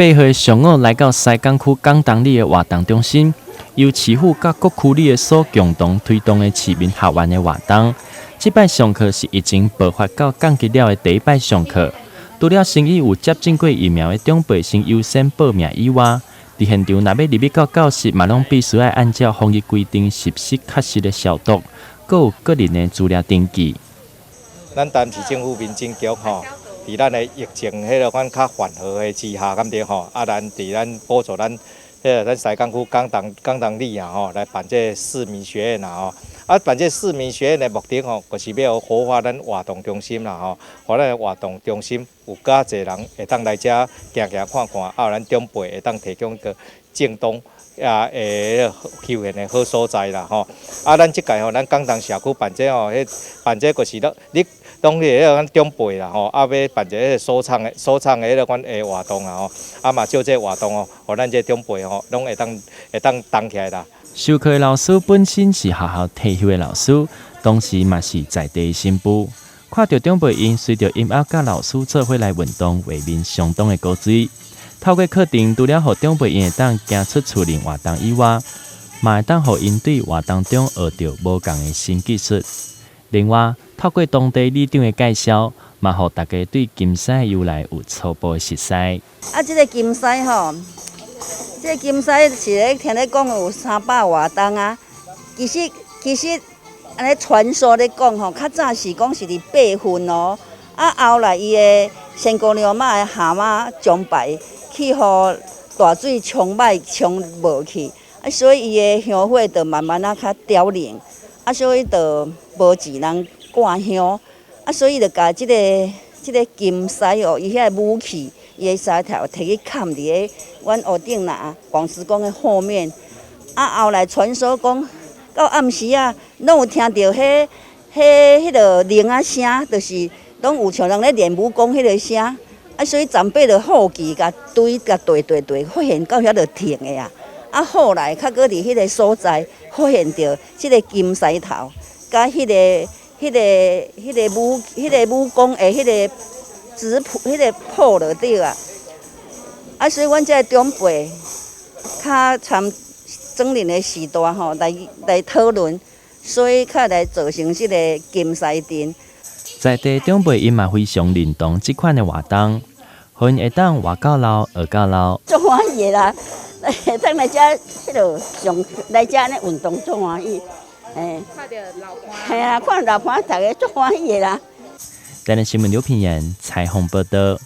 8岁上午来到西港区港东里的活动中心，由市府甲各区里的所共同推动的市民学员的活动。这摆上课是疫情爆发到降级了的第一摆上课。除了先已有接种过疫苗的长辈先优先报名以外，伫现场若要入去到教室，嘛拢必须要按照防疫规定实施确实的消毒，阁有个人的资料登记。咱台南市政府民政局吼，伫咱的疫情迄个款较缓和的之下，咁对吼，咱伫咱补助咱咱西港区港东里吼，来办这市民学院吼。办这市民学院的目的吼，就是要活化咱活动中心啦吼，互咱活动中心有较侪人会当来遮行行看看，有咱长辈会当提供个正当休闲的好所在啦吼。咱即届吼，咱港东社区办这吼，办这就是你当日咱长辈啦吼，要办一个首创的迄个款的活动啦吼，嘛就这活动哦，互咱这长辈吼，拢会当动起来啦。授课的老师本身是学校退休的老师，同时嘛是在地的新妇。看到长辈因随着音乐甲老师做伙来运动，画面相当的高水。透过课程，除了让长辈因会当行出厝内活动以外，嘛会当让因对活动中学到无同的新技术。另外，透过当地里长的介绍，嘛让大家对金狮的由来有初步的熟悉。这个金狮吼。这金狮是咧听咧讲有300多栋啊，其实安尼传说咧讲吼，较早是讲是伫8份哦，后来伊的仙姑娘妈的蛤蟆将败去互大水冲歹冲无去，所以伊的香火就慢慢较凋零，所以就无钱人挂香，所以就甲这个金狮哦，伊遐武器。伊个沙条摕去砍伫个阮屋顶啦，广慈宫的后面。后来传说讲，到暗时啊，拢有听到迄个铃仔声，就是拢有像人咧练武功迄个声。所以长辈就好奇，甲对，发现到遐就停的啊。后来较搁伫迄个所在，发现到即个金狮头，甲迄个武功的迄个。质朴，迄个朴就对啊。所以阮这长辈较参整年的时代吼，来讨论，所以较来造成即个金狮阵。在地长辈因嘛非常认同即款的活动，因会当活到老，学到老。足欢喜的啦，会当来遮迄落上来遮呢运动足欢喜。看到老伴。系啊，看老伴大家足欢喜的啦。台南新闻刘品言采访报道。